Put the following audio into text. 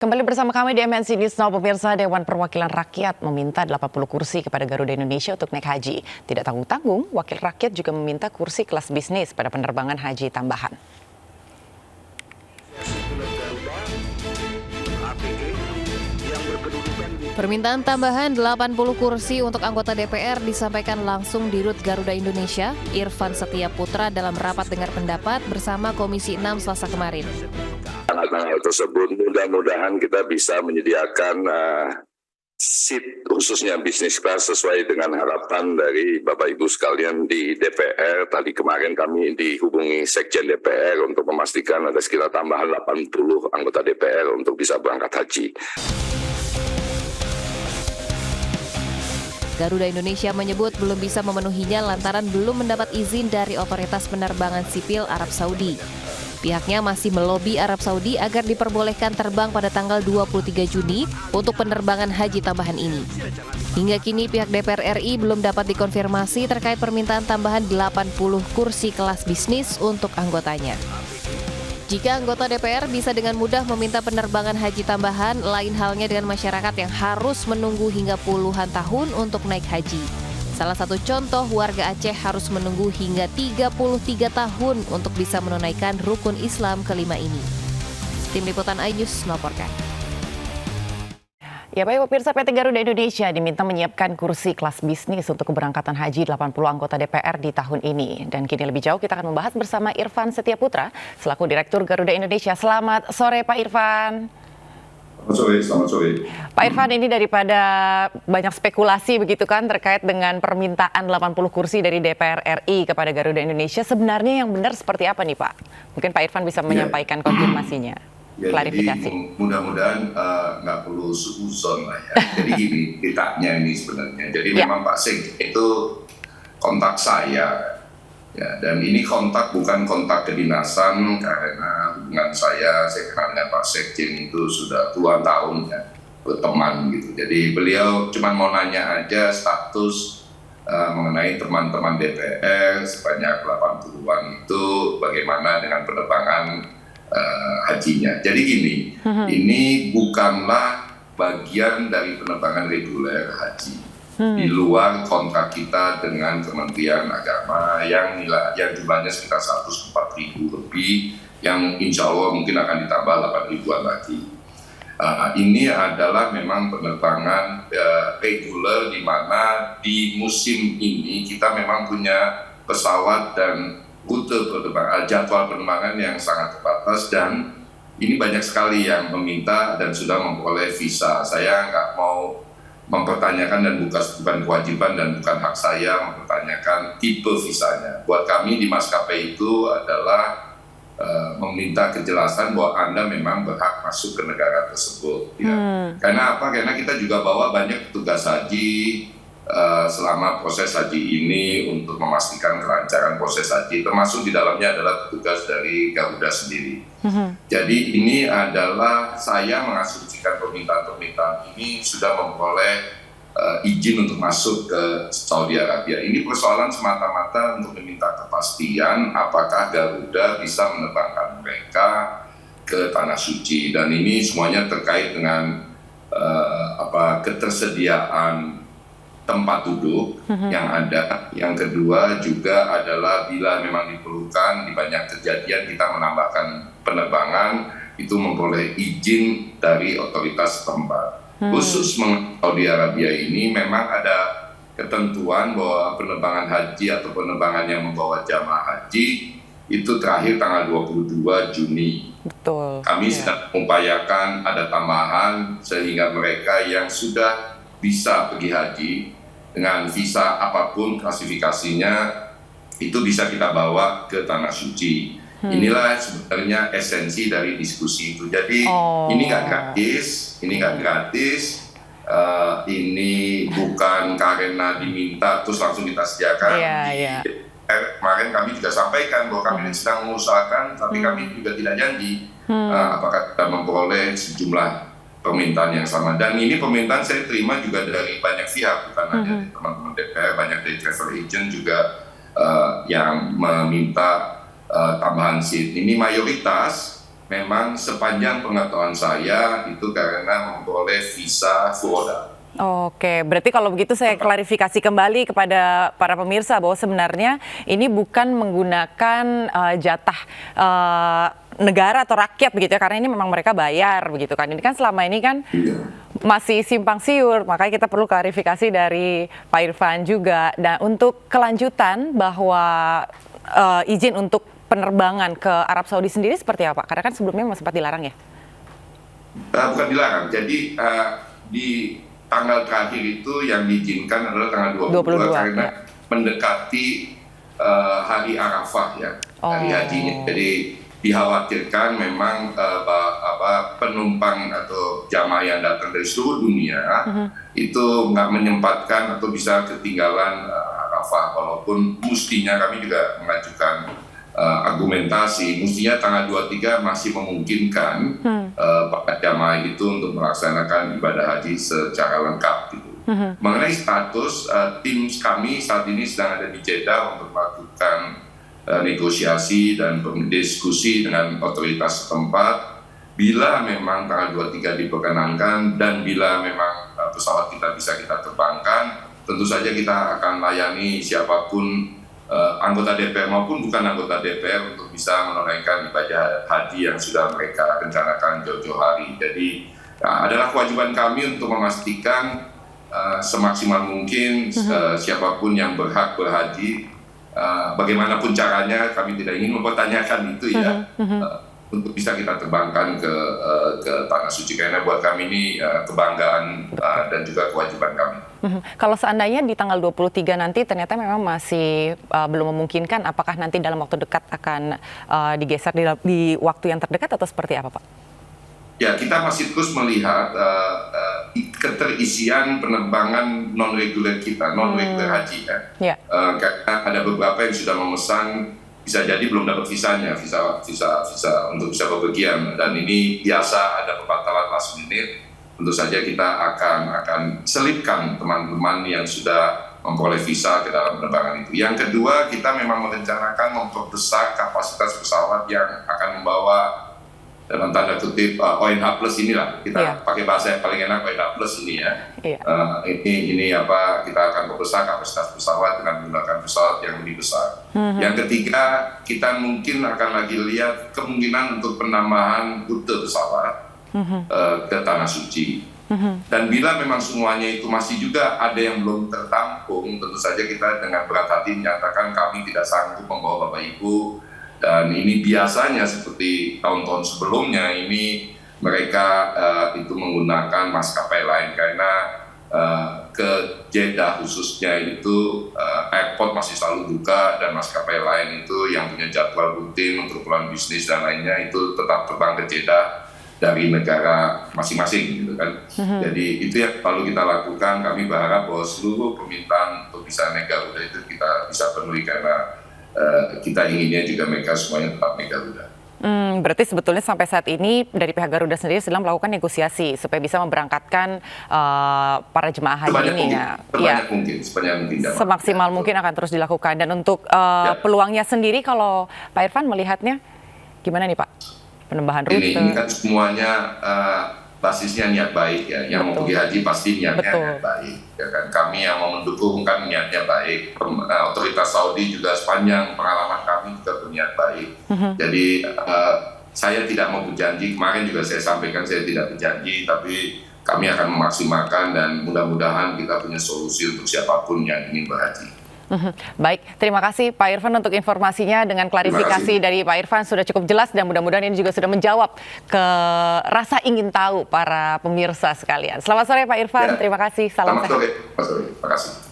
Kembali bersama kami di MNC News Now, pemirsa. Dewan Perwakilan Rakyat meminta 80 kursi kepada Garuda Indonesia untuk naik haji. Tidak tanggung-tanggung, Wakil Rakyat juga meminta kursi kelas bisnis pada penerbangan haji tambahan. Permintaan tambahan 80 kursi untuk anggota DPR disampaikan langsung di Rut Garuda Indonesia, Irfan Setia Putra, dalam rapat dengar pendapat bersama Komisi 6 Selasa kemarin. Tanggal tersebut mudah-mudahan kita bisa menyediakan seat khususnya bisnis kelas sesuai dengan harapan dari Bapak Ibu sekalian di DPR. Tadi kemarin kami dihubungi Sekjen DPR untuk memastikan ada sekitar tambahan 80 anggota DPR untuk bisa berangkat haji. Garuda Indonesia menyebut belum bisa memenuhinya lantaran belum mendapat izin dari Otoritas Penerbangan Sipil Arab Saudi. Pihaknya masih melobi Arab Saudi agar diperbolehkan terbang pada tanggal 23 Juni untuk penerbangan haji tambahan ini. Hingga kini pihak DPR RI belum dapat dikonfirmasi terkait permintaan tambahan 80 kursi kelas bisnis untuk anggotanya. Jika anggota DPR bisa dengan mudah meminta penerbangan haji tambahan, lain halnya dengan masyarakat yang harus menunggu hingga puluhan tahun untuk naik haji. Salah satu contoh, warga Aceh harus menunggu hingga 33 tahun untuk bisa menunaikan rukun Islam kelima ini. Tim Liputan iNews melaporkan. Ya baik pemirsa, PT Garuda Indonesia diminta menyiapkan kursi kelas bisnis untuk keberangkatan haji 80 anggota DPR di tahun ini. Dan kini lebih jauh kita akan membahas bersama Irfan Setia Putra, selaku Direktur Garuda Indonesia. Selamat sore Pak Irfan. Selamat sore. Pak Irfan, ini daripada banyak spekulasi begitu kan terkait dengan permintaan 80 kursi dari DPR RI kepada Garuda Indonesia, sebenarnya yang benar seperti apa nih Pak? Mungkin Pak Irfan bisa menyampaikan konfirmasinya, klarifikasi. Jadi mudah-mudahan nggak perlu suuzon lah ya. Jadi gini, ditanya ini sebenarnya. Jadi memang Pak Sekjen itu kontak saya. Ya, dan ini kontak bukan kontak kedinasan karena hubungan saya kenal dengan Pak Sekjen itu sudah puluhan tahun ya, berteman gitu. Jadi beliau cuma mau nanya aja status mengenai teman-teman DPR sebanyak 80-an itu bagaimana dengan penerbangan hajinya. Jadi gini, ini bukanlah bagian dari penerbangan reguler haji. Di luar kontrak kita dengan Kementerian Agama yang jumlahnya sekitar 104.000 lebih, yang insya Allah mungkin akan ditambah 8.000-an lagi. Ini adalah memang penerbangan reguler, di mana di musim ini kita memang punya pesawat dan rute penerbangan, jadwal penerbangan yang sangat terbatas, dan ini banyak sekali yang meminta dan sudah memperoleh visa. Saya nggak mau mempertanyakan, dan bukan kewajiban dan bukan hak saya mempertanyakan tipe visanya. Buat kami di maskapai itu adalah meminta kejelasan bahwa Anda memang berhak masuk ke negara tersebut. Ya. Karena apa? Karena kita juga bawa banyak petugas haji selama proses haji ini untuk memastikan kelancaran proses haji, termasuk di dalamnya adalah petugas dari Garuda sendiri. Jadi ini adalah saya mengasumsikan permintaan-permintaan ini sudah memperoleh izin untuk masuk ke Saudi Arabia. Ini persoalan semata-mata untuk meminta kepastian apakah Garuda bisa menerbangkan mereka ke Tanah Suci, dan ini semuanya terkait dengan ketersediaan tempat duduk yang ada. Yang kedua juga adalah bila memang diperlukan, di banyak kejadian kita menambahkan penerbangan itu memperoleh izin dari otoritas setempat. Khusus Saudi Arabia ini memang ada ketentuan bahwa penerbangan haji atau penerbangan yang membawa jamaah haji itu terakhir tanggal 22 Juni. Betul. Kami sedang mengupayakan ada tambahan sehingga mereka yang sudah bisa pergi haji dengan visa apapun klasifikasinya itu bisa kita bawa ke Tanah Suci. Inilah sebenarnya esensi dari diskusi itu. Jadi ini nggak gratis, ini bukan karena diminta terus langsung kita sediakan. Kemarin kami juga sampaikan bahwa kami sedang mengusahakan, tapi kami juga tidak janji apakah kita memperoleh sejumlah permintaan yang sama. Dan ini permintaan saya terima juga dari banyak pihak, bukan hanya dari teman-teman DPR, banyak dari travel agent juga yang meminta tambahan seat. Ini mayoritas memang sepanjang pengetahuan saya itu karena memperoleh visa full. Oke, berarti kalau begitu saya klarifikasi kembali kepada para pemirsa bahwa sebenarnya ini bukan menggunakan jatah negara atau rakyat begitu ya, karena ini memang mereka bayar begitu kan. Ini kan selama ini kan masih simpang siur, makanya kita perlu klarifikasi dari Pak Irfan juga. Dan untuk kelanjutan bahwa izin untuk penerbangan ke Arab Saudi sendiri seperti apa? Karena kan sebelumnya memang sempat dilarang ya? Bukan dilarang, jadi di tanggal terakhir itu yang diizinkan adalah tanggal 22 karena mendekati hari Arafah ya, hari hajinya. Jadi dikhawatirkan memang penumpang atau jamaah yang datang dari seluruh dunia itu nggak menyempatkan atau bisa ketinggalan Arafah, walaupun mestinya kami juga mengajukan argumentasi mestinya tanggal 23 masih memungkinkan para jamaah itu untuk melaksanakan ibadah haji secara lengkap gitu. Mengenai status tim kami saat ini sedang ada di Jeddah untuk melakukan negosiasi dan diskusi dengan otoritas setempat. Bila memang tanggal 23 diperkenankan dan bila memang pesawat kita bisa kita terbangkan, tentu saja kita akan layani siapapun anggota DPR maupun bukan anggota DPR untuk bisa menunaikan ibadah haji yang sudah mereka rencanakan jauh-jauh hari. Jadi adalah kewajiban kami untuk memastikan semaksimal mungkin siapapun yang berhak berhaji, bagaimanapun caranya, kami tidak ingin mempertanyakan itu ya, untuk bisa kita terbangkan ke Tanah Suci, karena buat kami ini kebanggaan dan juga kewajiban kami. Kalau seandainya di tanggal 23 nanti ternyata memang masih belum memungkinkan, apakah nanti dalam waktu dekat akan digeser di waktu yang terdekat atau seperti apa, Pak? Ya, kita masih terus melihat keterisian penerbangan non-reguler kita, non-reguler haji ya. Karena ada beberapa yang sudah memesan, bisa jadi belum dapat visanya, visa untuk bisa bepergian, dan ini biasa ada pembatalan last minute. Tentu saja kita akan selipkan teman-teman yang sudah memperoleh visa ke dalam penerbangan itu. Yang kedua, kita memang merencanakan memperbesar kapasitas pesawat yang akan membawa dalam tanda kutip ONH plus inilah, kita pakai bahasa yang paling enak, ONH plus ini ya. Ini kita akan membesar kapasitas pesawat dengan menggunakan pesawat yang lebih besar. Yang ketiga, kita mungkin akan lagi lihat kemungkinan untuk penambahan rute pesawat ke Tanah Suci. Dan bila memang semuanya itu masih juga ada yang belum tertampung, tentu saja kita dengan berat hati menyatakan kami tidak sanggup membawa Bapak Ibu. Dan ini biasanya seperti tahun-tahun sebelumnya, ini mereka itu menggunakan maskapai lain, karena ke Jeddah khususnya itu airport masih selalu buka, dan maskapai lain itu yang punya jadwal rutin untuk keperluan bisnis dan lainnya itu tetap terbang ke Jeddah dari negara masing-masing gitu kan. Jadi itu yang perlu kita lakukan. Kami berharap bahwa seluruh permintaan untuk bisa naik Garuda itu kita bisa penuhi, karena kita inginnya juga mereka semuanya tetap naik Garuda. Berarti sebetulnya sampai saat ini dari pihak Garuda sendiri sedang melakukan negosiasi supaya bisa memberangkatkan para jemaah haji ini ya. Sebanyak mungkin. Semaksimal mungkin akan terus dilakukan. Dan untuk peluangnya sendiri, kalau Pak Irfan melihatnya gimana nih Pak? Penambahan rute. Ini kan semuanya basisnya niat baik ya. Yang mau pergi haji pasti niatnya niat baik. Ya kan? Kami yang mau mendukung kan niatnya baik. Otoritas Saudi juga sepanjang pengalaman kami juga berniat baik. Jadi saya tidak mau berjanji. Kemarin juga saya sampaikan saya tidak berjanji, tapi kami akan memaksimalkan dan mudah-mudahan kita punya solusi untuk siapapun yang ingin berhaji. Baik, terima kasih Pak Irfan untuk informasinya. Dengan klarifikasi dari Pak Irfan sudah cukup jelas, dan mudah-mudahan ini juga sudah menjawab ke rasa ingin tahu para pemirsa sekalian. Selamat sore Pak Irfan, terima kasih. Salam sehat. Selamat sore, terima kasih.